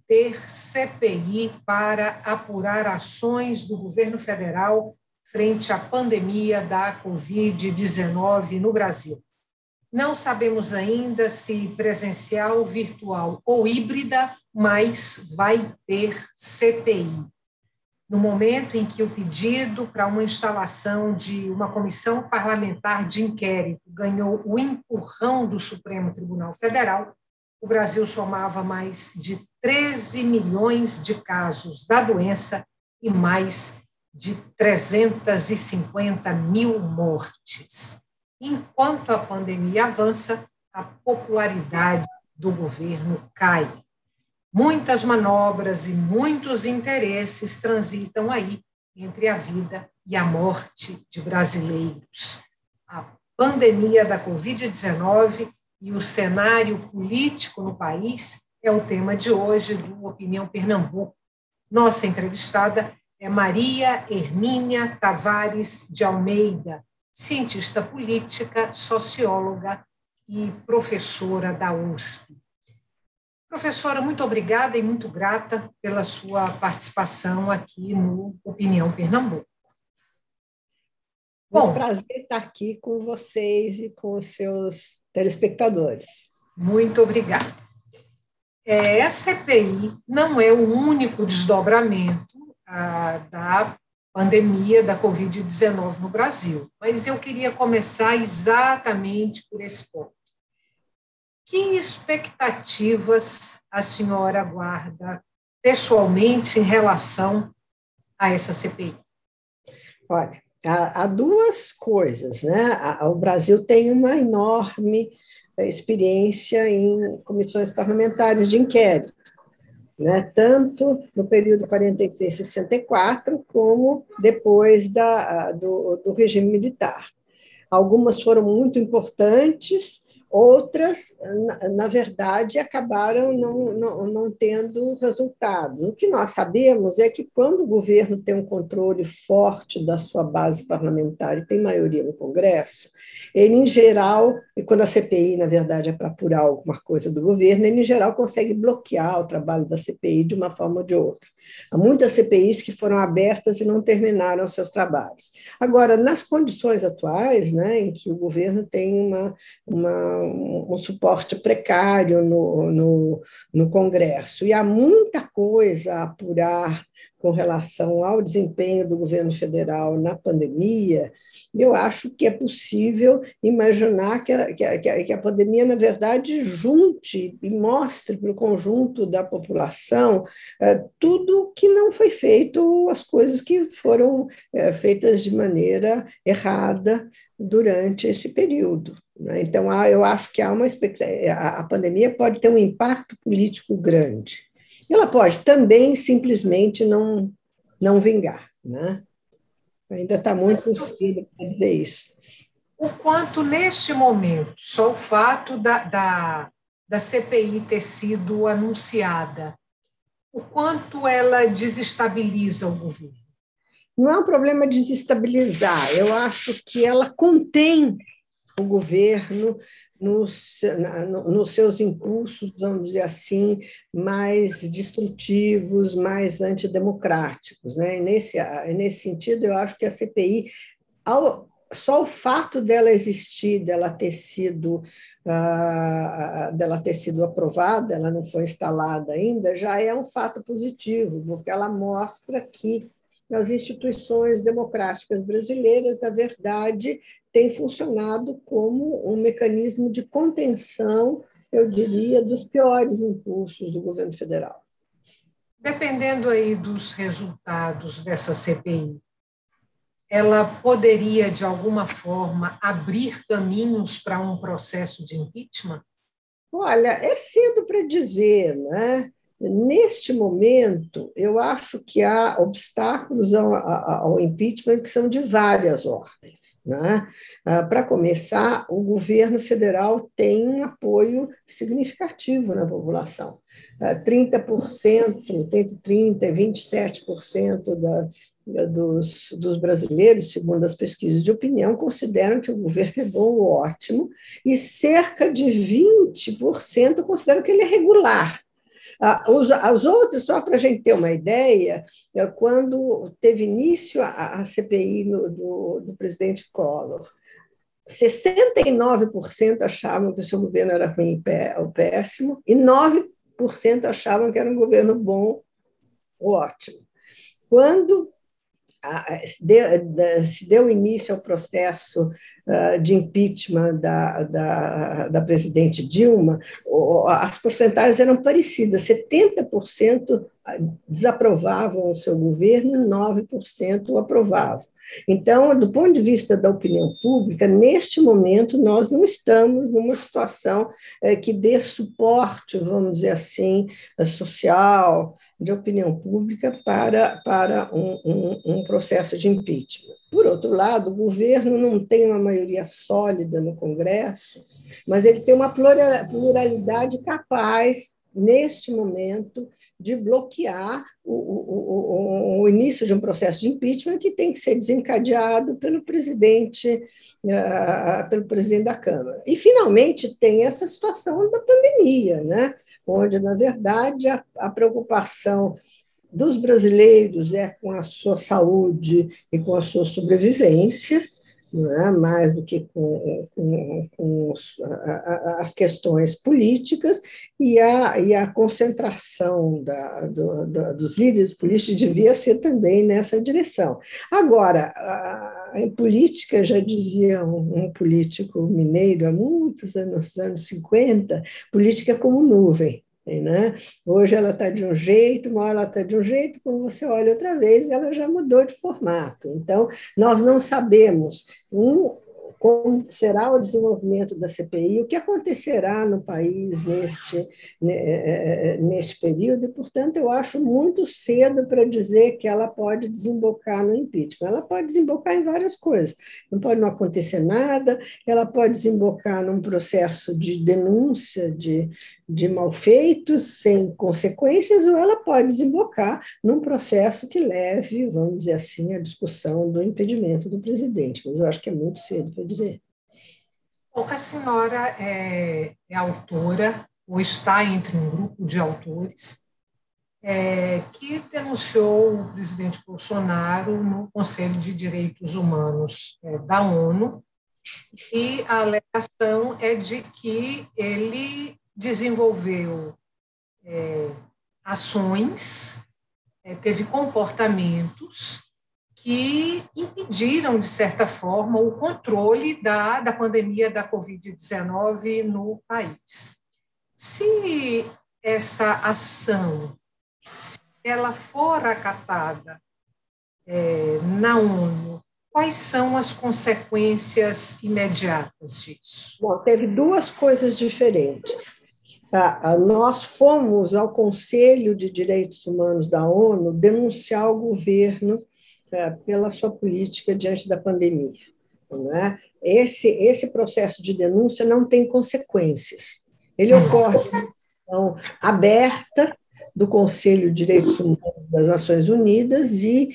ter CPI para apurar ações do governo federal frente à pandemia da Covid-19 no Brasil. Não sabemos ainda se presencial, virtual ou híbrida, mas vai ter CPI. No momento em que o pedido para uma instalação de uma comissão parlamentar de inquérito ganhou o empurrão do Supremo Tribunal Federal, o Brasil somava mais de 13 milhões de casos da doença e mais de 350 mil mortes. Enquanto a pandemia avança, a popularidade do governo cai. Muitas manobras e muitos interesses transitam aí entre a vida e a morte de brasileiros. A pandemia da Covid-19 e o cenário político no país é o tema de hoje do Opinião Pernambuco. Nossa entrevistada é Maria Hermínia Tavares de Almeida, cientista política, socióloga e professora da USP. Professora, muito obrigada e muito grata pela sua participação aqui no Opinião Pernambuco. Bom, prazer estar aqui com vocês e com os seus telespectadores. Muito obrigada. A CPI não é o único desdobramento da pandemia da Covid-19 no Brasil, mas eu queria começar exatamente por esse ponto. Que expectativas a senhora aguarda pessoalmente em relação a essa CPI? Olha, há duas coisas, né? O Brasil tem uma enorme experiência em comissões parlamentares de inquérito, né? Tanto no período 46-64, como depois do regime militar. Algumas foram muito importantes, outras, na verdade, acabaram não tendo resultado. O que nós sabemos é que, quando o governo tem um controle forte da sua base parlamentar e tem maioria no Congresso, ele, em geral, e quando a CPI, na verdade, é para apurar alguma coisa do governo, ele, em geral, consegue bloquear o trabalho da CPI de uma forma ou de outra. Há muitas CPIs que foram abertas e não terminaram seus trabalhos. Agora, nas condições atuais, né, em que o governo tem um suporte precário no Congresso, e há muita coisa a apurar com relação ao desempenho do governo federal na pandemia, eu acho que é possível imaginar que a pandemia, na verdade, junte e mostre para o conjunto da população tudo que não foi feito, as coisas que foram feitas de maneira errada durante esse período. Então, eu acho que há a pandemia pode ter um impacto político grande. Ela pode também simplesmente não vingar, né? Ainda está muito cedo para dizer isso. O quanto, neste momento, só o fato da CPI ter sido anunciada, o quanto ela desestabiliza o governo? Não é um problema desestabilizar, eu acho que ela contém o governo nos seus impulsos, vamos dizer assim, mais destrutivos, mais antidemocráticos, né? Nesse sentido, eu acho que a CPI, só o fato dela existir, dela ter sido aprovada, ela não foi instalada ainda, já é um fato positivo, porque ela mostra que as instituições democráticas brasileiras, na verdade, têm funcionado como um mecanismo de contenção, eu diria, dos piores impulsos do governo federal. Dependendo aí dos resultados dessa CPI, ela poderia, de alguma forma, abrir caminhos para um processo de impeachment? Olha, é cedo para dizer, né? Neste momento, eu acho que há obstáculos ao impeachment que são de várias ordens, né? Para começar, o governo federal tem um apoio significativo na população. 30%, entre 30% e 27% dos brasileiros, segundo as pesquisas de opinião, consideram que o governo é bom ou ótimo, e cerca de 20% consideram que ele é regular. As outras, só para a gente ter uma ideia, quando teve início a CPI do presidente Collor, 69% achavam que o seu governo era ruim ou péssimo, e 9% achavam que era um governo bom ou ótimo. Quando se deu início ao processo de impeachment da presidente Dilma, as porcentagens eram parecidas, 70% desaprovavam o seu governo e 9% o aprovavam. Então, do ponto de vista da opinião pública, neste momento, nós não estamos numa situação que dê suporte, vamos dizer assim, social, de opinião pública para um processo de impeachment. Por outro lado, o governo não tem uma maioria sólida no Congresso, mas ele tem uma pluralidade capaz, neste momento, de bloquear o início de um processo de impeachment que tem que ser desencadeado pelo presidente da Câmara. E, finalmente, tem essa situação da pandemia, né? Onde, na verdade, a preocupação dos brasileiros é com a sua saúde e com a sua sobrevivência, não é? Mais do que com as questões políticas, e a concentração dos líderes políticos devia ser também nessa direção. Agora, em política, já dizia um político mineiro há muitos anos, nos anos 50, política é como nuvem. Né? Hoje ela está de um jeito, uma hora ela está de um jeito, quando você olha outra vez, ela já mudou de formato. Então, nós não sabemos como será o desenvolvimento da CPI, o que acontecerá no país neste período, e, portanto, eu acho muito cedo para dizer que ela pode desembocar no impeachment. Ela pode desembocar em várias coisas. Não pode não acontecer nada, ela pode desembocar num processo de denúncia de malfeitos sem consequências, ou ela pode desembocar num processo que leve, vamos dizer assim, à discussão do impedimento do presidente. Mas eu acho que é muito cedo para dizer. Bom, a senhora é autora, ou está entre um grupo de autores, que denunciou o presidente Bolsonaro no Conselho de Direitos Humanos da ONU, e a alegação é de que ele desenvolveu ações, teve comportamentos que impediram, de certa forma, o controle da pandemia da Covid-19 no país. Se essa ação, se ela for acatada na ONU, quais são as consequências imediatas disso? Bom, teve duas coisas diferentes. Nós fomos ao Conselho de Direitos Humanos da ONU denunciar o governo pela sua política diante da pandemia. Não é? Esse processo de denúncia não tem consequências. Ele ocorre de uma aberta do Conselho de Direitos Humanos das Nações Unidas, e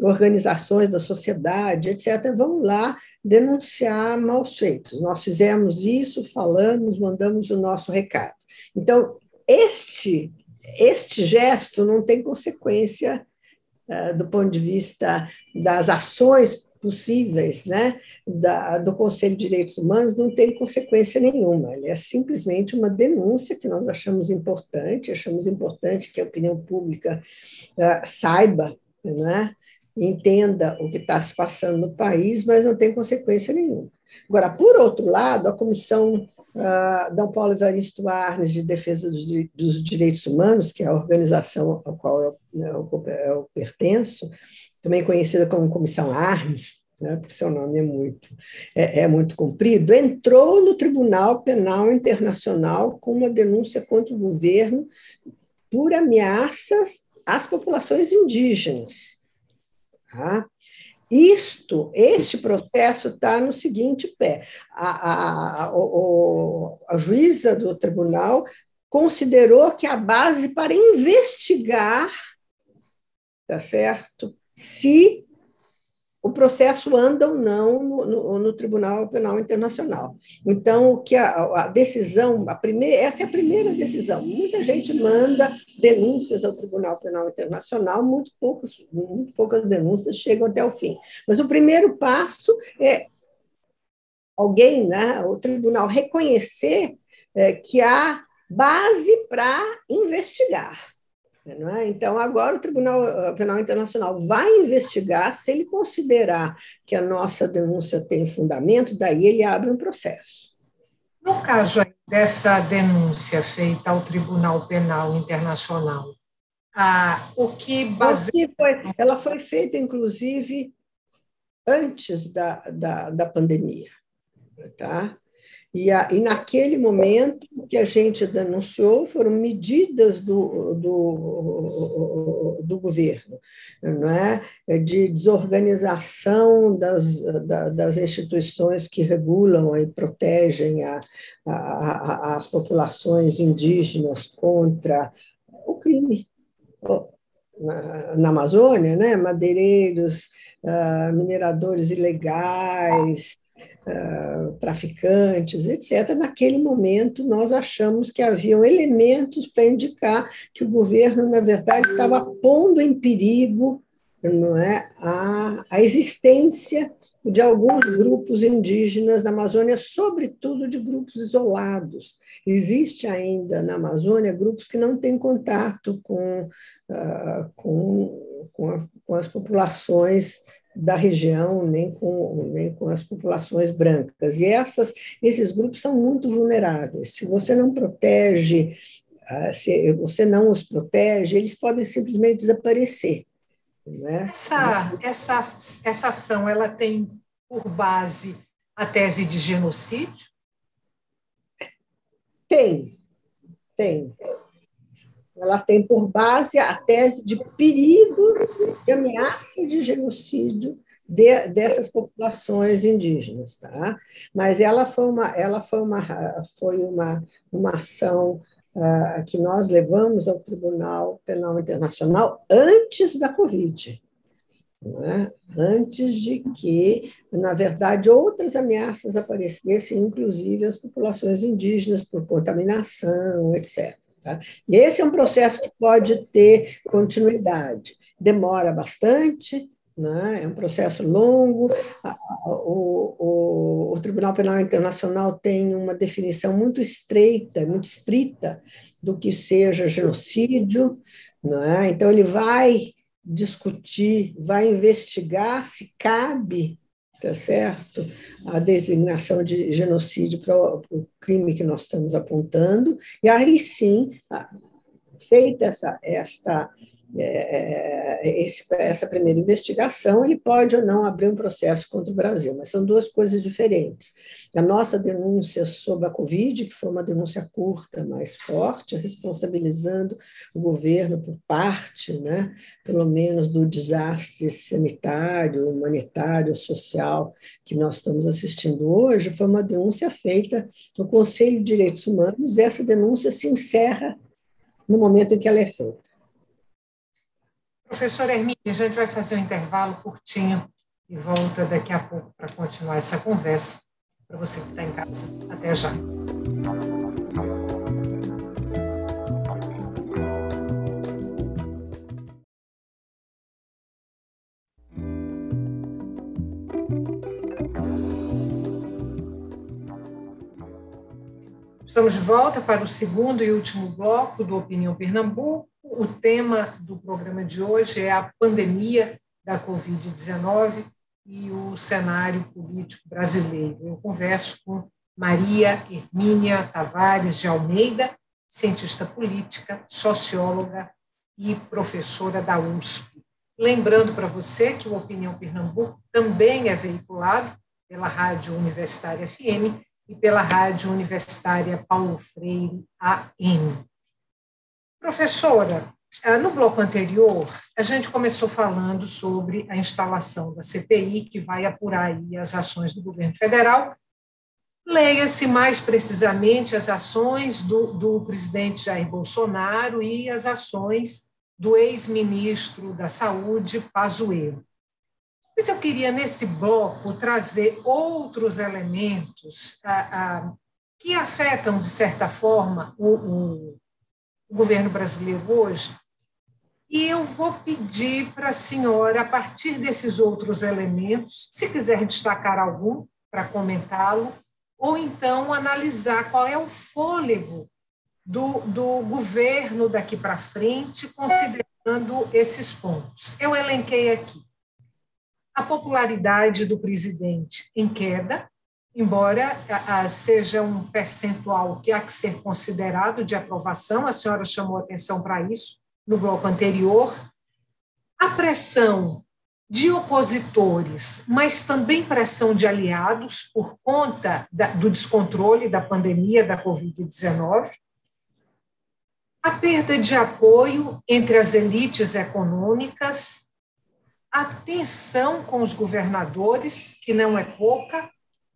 organizações da sociedade, etc., vão lá denunciar maus feitos. Nós fizemos isso, falamos, mandamos o nosso recado. Então, este gesto não tem consequência do ponto de vista das ações possíveis, né, do Conselho de Direitos Humanos, não tem consequência nenhuma. Ele é simplesmente uma denúncia que nós achamos importante que a opinião pública saiba, né, entenda o que está se passando no país, mas não tem consequência nenhuma. Agora, por outro lado, a Comissão D. Paulo Evaristo Arnes de Defesa dos Direitos Humanos, que é a organização a qual eu pertenço, também conhecida como Comissão Arnes, né, porque seu nome é muito comprido, entrou no Tribunal Penal Internacional com uma denúncia contra o governo por ameaças às populações indígenas. Tá? Este processo está no seguinte pé. A juíza do tribunal considerou que a base para investigar, tá certo, se o processo anda ou não no Tribunal Penal Internacional. Então, o que a decisão, essa é a primeira decisão. Muita gente manda denúncias ao Tribunal Penal Internacional, muito poucas denúncias chegam até o fim. Mas o primeiro passo é alguém, né, o tribunal, reconhecer que há base para investigar. Não é? Então, agora o Tribunal Penal Internacional vai investigar, se ele considerar que a nossa denúncia tem fundamento, daí ele abre um processo. No caso dessa denúncia feita ao Tribunal Penal Internacional, o que baseia... Ela foi feita, inclusive, antes da pandemia, tá? E naquele momento, o que a gente denunciou foram medidas do governo, não é? De desorganização das instituições que regulam e protegem as populações indígenas contra o crime. Na Amazônia, né? Madeireiros, mineradores ilegais, traficantes, etc. Naquele momento, nós achamos que haviam elementos para indicar que o governo, na verdade, estava pondo em perigo, não é, a existência de alguns grupos indígenas na Amazônia, sobretudo de grupos isolados. Existe ainda na Amazônia grupos que não têm contato com as populações da região, nem com as populações brancas. E esses grupos são muito vulneráveis. Se você não protege, se você não os protege, eles podem simplesmente desaparecer. Né? Essa ação, ela tem por base a tese de genocídio? Tem. Ela tem por base a tese de perigo e ameaça de genocídio dessas populações indígenas, tá? Mas ela foi uma ação que nós levamos ao Tribunal Penal Internacional antes da Covid, né? Antes de que, na verdade, outras ameaças aparecessem, inclusive as populações indígenas por contaminação, etc. Tá? E esse é um processo que pode ter continuidade. Demora bastante, né? É um processo longo. O Tribunal Penal Internacional tem uma definição muito estreita, muito estrita do que seja genocídio, né? Então, ele vai discutir, vai investigar se cabe, tá certo, a designação de genocídio para o crime que nós estamos apontando, e aí sim, feita essa primeira investigação, ele pode ou não abrir um processo contra o Brasil, mas são duas coisas diferentes. A nossa denúncia sobre a Covid, que foi uma denúncia curta, mas forte, responsabilizando o governo por parte, né, pelo menos, do desastre sanitário, humanitário, social que nós estamos assistindo hoje, foi uma denúncia feita no Conselho de Direitos Humanos, e essa denúncia se encerra no momento em que ela é feita. Professora Hermínia, a gente vai fazer um intervalo curtinho e volta daqui a pouco para continuar essa conversa. Para você que está em casa. Até já. Estamos de volta para o segundo e último bloco do Opinião Pernambuco. O tema do programa de hoje é a pandemia da Covid-19 e o cenário político brasileiro. Eu converso com Maria Hermínia Tavares de Almeida, cientista política, socióloga e professora da USP. Lembrando para você que o Opinião Pernambuco também é veiculado pela Rádio Universitária FM e pela Rádio Universitária Paulo Freire AM. Professora, no bloco anterior, a gente começou falando sobre a instalação da CPI, que vai apurar aí as ações do governo federal. Leia-se mais precisamente as ações do presidente Jair Bolsonaro e as ações do ex-ministro da Saúde, Pazuello. Mas eu queria, nesse bloco, trazer outros elementos que afetam, de certa forma, o governo brasileiro hoje. E eu vou pedir para a senhora, a partir desses outros elementos, se quiser destacar algum para comentá-lo, ou então analisar qual é o fôlego do governo daqui para frente, considerando esses pontos. Eu elenquei aqui a popularidade do presidente em queda, embora seja um percentual que há que ser considerado de aprovação, a senhora chamou atenção para isso no bloco anterior, a pressão de opositores, mas também pressão de aliados por conta do descontrole da pandemia da Covid-19, a perda de apoio entre as elites econômicas, a tensão com os governadores, que não é pouca,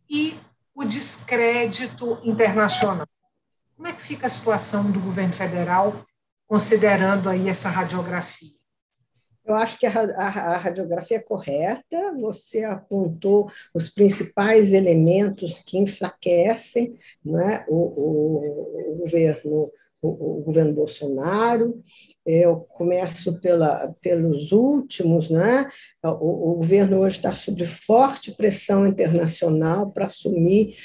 e o descrédito internacional. Como é que fica a situação do governo federal, considerando aí essa radiografia? Eu acho que a radiografia é correta, você apontou os principais elementos que enfraquecem, não é, o governo Bolsonaro. Eu começo pelos últimos, né? O governo hoje está sob forte pressão internacional para assumir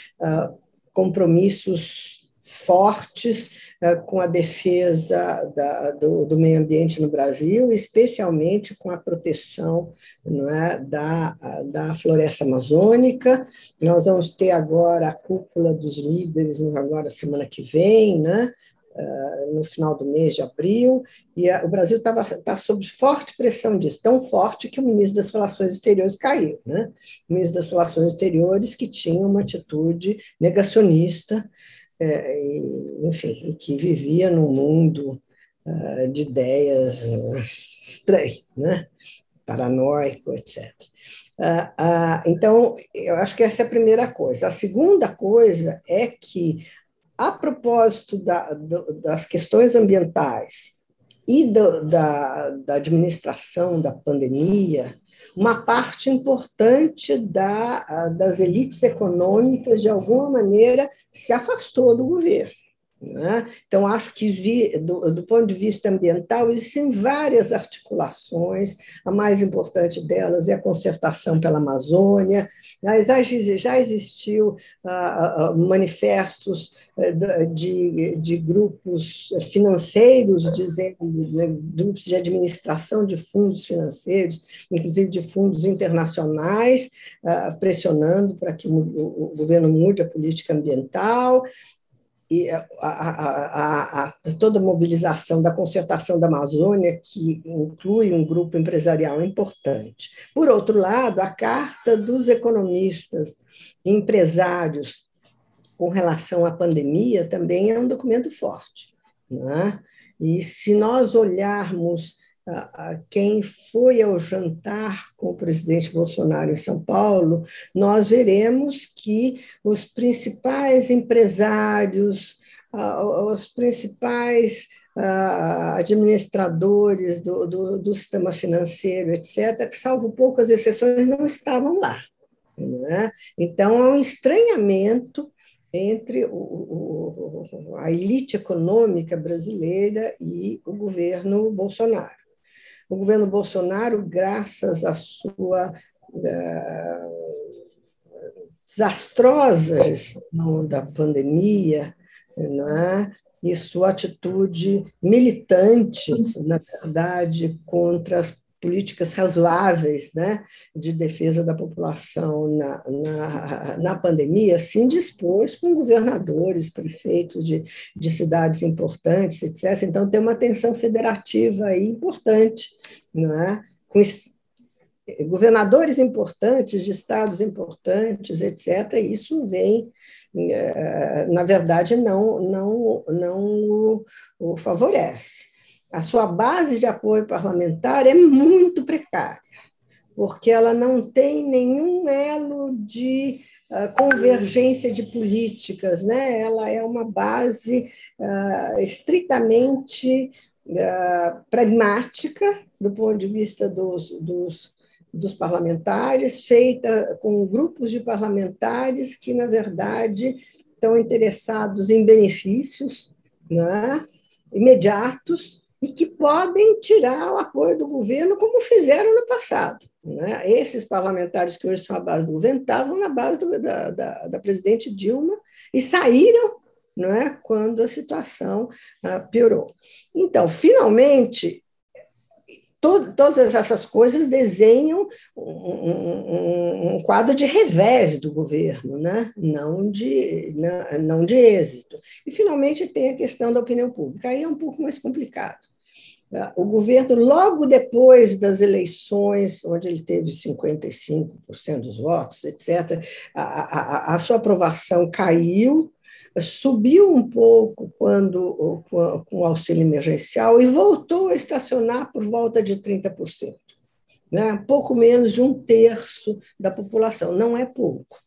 compromissos fortes com a defesa do meio ambiente no Brasil, especialmente com a proteção, não é, da floresta amazônica. Nós vamos ter agora a cúpula dos líderes, agora semana que vem, né? No final do mês de abril, e o Brasil está sob forte pressão disso, tão forte que o ministro das Relações Exteriores caiu, né? O ministro das Relações Exteriores que tinha uma atitude negacionista, enfim, que vivia num mundo de ideias estranho, né? Paranoico, etc. Então, eu acho que essa é a primeira coisa. A segunda coisa é que, a propósito das questões ambientais e da administração da pandemia, uma parte importante das elites econômicas, de alguma maneira, se afastou do governo. Né? Então, acho que, do ponto de vista ambiental, existem várias articulações, a mais importante delas é a concertação pela Amazônia, mas já existiu manifestos de grupos financeiros, dizendo, né, grupos de administração de fundos financeiros, inclusive de fundos internacionais, pressionando para que o governo mude a política ambiental, e toda a mobilização da concertação da Amazônia, que inclui um grupo empresarial importante. Por outro lado, a carta dos economistas e empresários com relação à pandemia também é um documento forte, né? E se nós olharmos quem foi ao jantar com o presidente Bolsonaro em São Paulo, nós veremos que os principais empresários, os principais administradores do sistema financeiro, etc., que, salvo poucas exceções, não estavam lá, né? Então, há um estranhamento entre a elite econômica brasileira e o governo Bolsonaro. O governo Bolsonaro, graças à sua desastrosa gestão da pandemia, né, e sua atitude militante, na verdade, contra as políticas razoáveis, né, de defesa da população na pandemia, se indispôs com governadores, prefeitos de cidades importantes, etc. Então, tem uma tensão federativa aí importante, não é? Com governadores importantes, de estados importantes, etc. E isso vem, na verdade, não o favorece. A sua base de apoio parlamentar é muito precária, porque ela não tem nenhum elo de convergência de políticas, né? Ela é uma base estritamente pragmática, do ponto de vista dos dos parlamentares, feita com grupos de parlamentares que, na verdade, estão interessados em benefícios, né, imediatos e que podem tirar o apoio do governo, como fizeram no passado. Né? Esses parlamentares que hoje são a base do governo estavam na base da presidente Dilma e saíram, não é, quando a situação piorou. Então, finalmente, todas essas coisas desenham um quadro de revés do governo, né? não de êxito. E, finalmente, tem a questão da opinião pública. Aí é um pouco mais complicado. O governo, logo depois das eleições, onde ele teve 55% dos votos, etc., a sua aprovação caiu, subiu um pouco com o auxílio emergencial e voltou a estacionar por volta de 30%, né? Pouco menos de um terço da população. Não é pouco.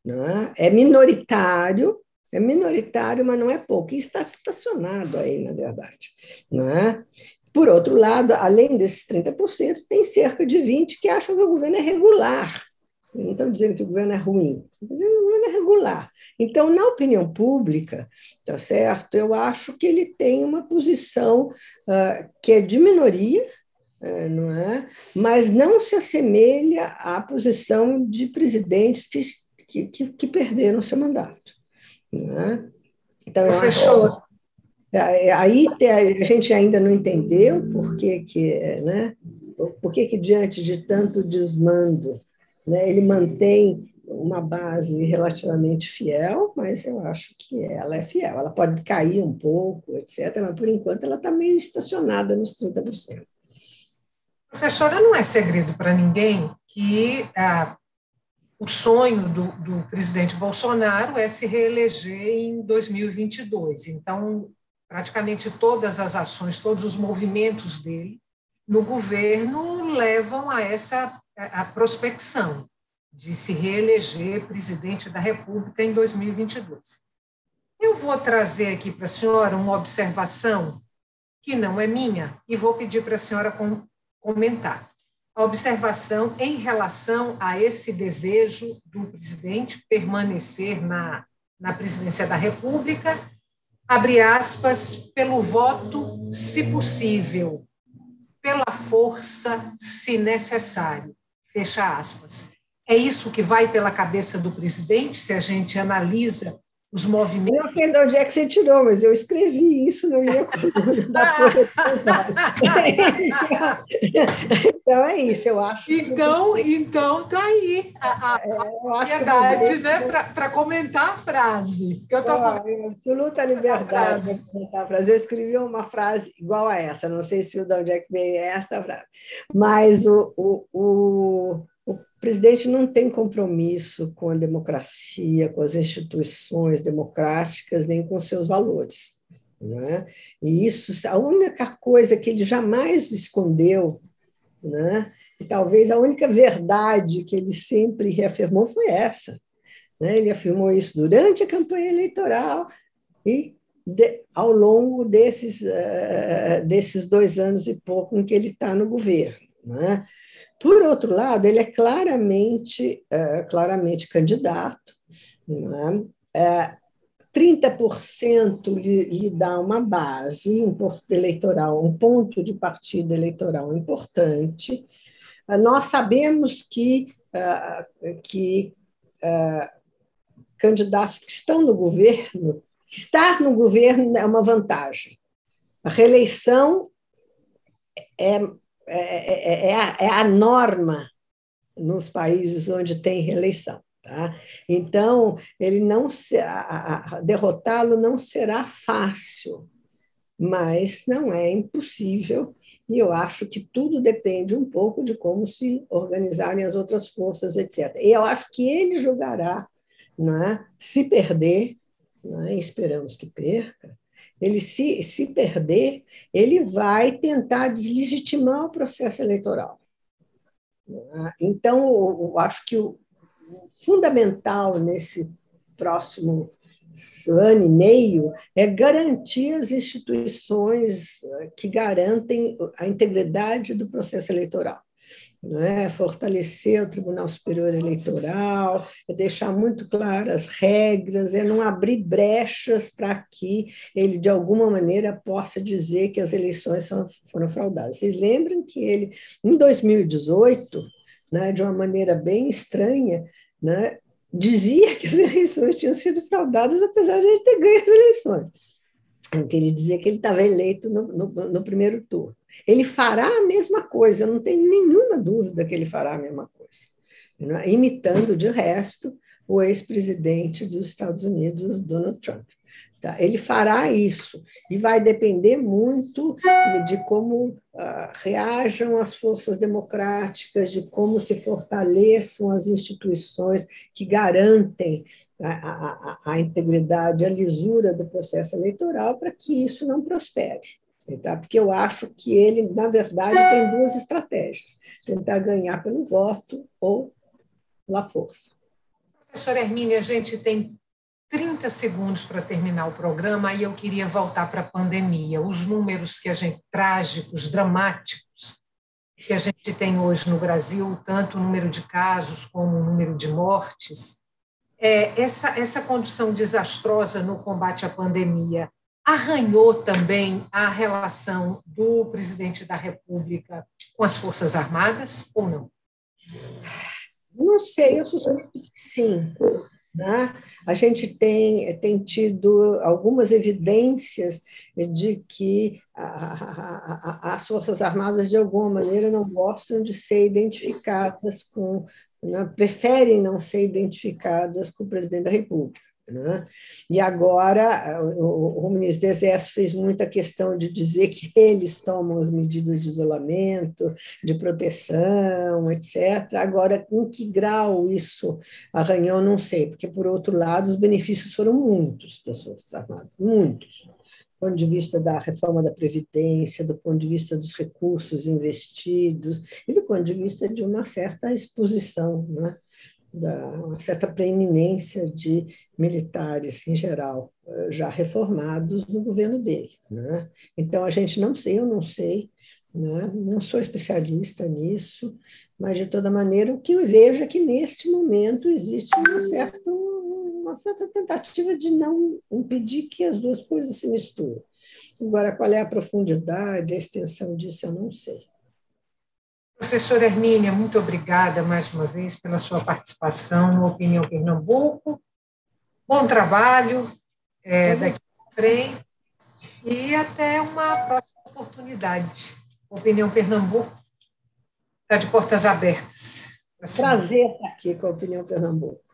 Né? É minoritário, mas não é pouco. E está estacionado aí, na verdade. Né? Por outro lado, além desses 30%, tem cerca de 20% que acham que o governo é regular. Não estão dizendo que o governo é ruim, estão dizendo que o governo é regular. Então, na opinião pública, tá certo? Eu acho que ele tem uma posição que é de minoria, não é? Mas não se assemelha à posição de presidentes que perderam seu mandato. Não é? Então, eu acho. Aí a gente ainda não entendeu por que, diante de tanto desmando, né, ele mantém uma base relativamente fiel, mas eu acho que ela é fiel. Ela pode cair um pouco, etc., mas, por enquanto, ela está meio estacionada nos 30%. Professora, não é segredo para ninguém que o sonho do presidente Bolsonaro é se reeleger em 2022. Então, praticamente todas as ações, todos os movimentos dele no governo levam a prospecção de se reeleger presidente da República em 2022. Eu vou trazer aqui para a senhora uma observação que não é minha e vou pedir para a senhora comentar. A observação em relação a esse desejo do presidente permanecer na presidência da República, abre aspas, pelo voto, se possível, pela força, se necessário, fecha aspas. É isso que vai pela cabeça do presidente, se a gente analisa os movimentos. Não sei de onde é que você tirou, mas eu escrevi isso na minha coluna da Folha de Trabalho. Então é isso, eu acho. Então tá aí a propriedade, né, para comentar a frase. Que eu tô absoluta liberdade para comentar a frase. Eu escrevi uma frase igual a essa, não sei se de onde é que veio esta frase, mas o presidente não tem compromisso com a democracia, com as instituições democráticas, nem com seus valores. Né? E isso, a única coisa que ele jamais escondeu, né? E talvez a única verdade que ele sempre reafirmou foi essa. Né? Ele afirmou isso durante a campanha eleitoral e ao longo desses 2 anos e pouco em que ele está no governo. Né? Por outro lado, ele é claramente candidato. Né? 30% lhe dá uma base eleitoral, um ponto de partida eleitoral importante. Nós sabemos que candidatos que estão no governo, estar no governo é uma vantagem. A reeleição é a norma nos países onde tem reeleição. Tá? Então, derrotá-lo não será fácil, mas não é impossível, e eu acho que tudo depende um pouco de como se organizarem as outras forças, etc. E eu acho que ele julgará, né, se perder, né, esperamos que perca, ele se perder, ele vai tentar deslegitimar o processo eleitoral. Então, eu acho que o fundamental nesse próximo ano e meio é garantir as instituições que garantem a integridade do processo eleitoral. Não é? Fortalecer o Tribunal Superior Eleitoral, é deixar muito claras as regras, é não abrir brechas para que ele, de alguma maneira, possa dizer que as eleições foram fraudadas. Vocês lembram que ele, em 2018, né, de uma maneira bem estranha, né, dizia que as eleições tinham sido fraudadas, apesar de ele ter ganho as eleições. Ele dizia que ele estava eleito no primeiro turno. Ele fará a mesma coisa, eu não tenho nenhuma dúvida que ele fará a mesma coisa, imitando, de resto, o ex-presidente dos Estados Unidos, Donald Trump. Tá? Ele fará isso, e vai depender muito de como reajam as forças democráticas, de como se fortaleçam as instituições que garantem a integridade, a lisura do processo eleitoral para que isso não prospere. Tá? Porque eu acho que ele, na verdade, tem duas estratégias: tentar ganhar pelo voto ou pela força. Professora Hermínia, a gente tem 30 segundos para terminar o programa e eu queria voltar para a pandemia. Os números que a gente, trágicos, dramáticos, que a gente tem hoje no Brasil, tanto o número de casos como o número de mortes, essa condição desastrosa no combate à pandemia arranhou também a relação do presidente da República com as Forças Armadas, ou não? Não sei, eu suspeito que sim. Né? A gente tem tido algumas evidências de que as Forças Armadas, de alguma maneira, não gostam de ser identificadas com, né, preferem não ser identificadas com o presidente da República. Né? E agora o ministro do Exército fez muita questão de dizer que eles tomam as medidas de isolamento, de proteção, etc. Agora, em que grau isso arranhou, não sei, porque, por outro lado, os benefícios foram muitos para as Forças Armadas, muitos. Do ponto de vista da reforma da Previdência, do ponto de vista dos recursos investidos e do ponto de vista de uma certa exposição, né? Uma certa preeminência de militares, em geral, já reformados no governo dele. Né? Então, a gente não sei, eu não sei, né? Não sou especialista nisso, mas, de toda maneira, o que eu vejo é que, neste momento, existe uma certa tentativa de não impedir que as duas coisas se misturem. Agora, qual é a profundidade, a extensão disso, eu não sei. Professora Hermínia, muito obrigada mais uma vez pela sua participação no Opinião Pernambuco. Bom trabalho daqui para frente e até uma próxima oportunidade. Opinião Pernambuco está de portas abertas. Prazer estar aqui com a Opinião Pernambuco.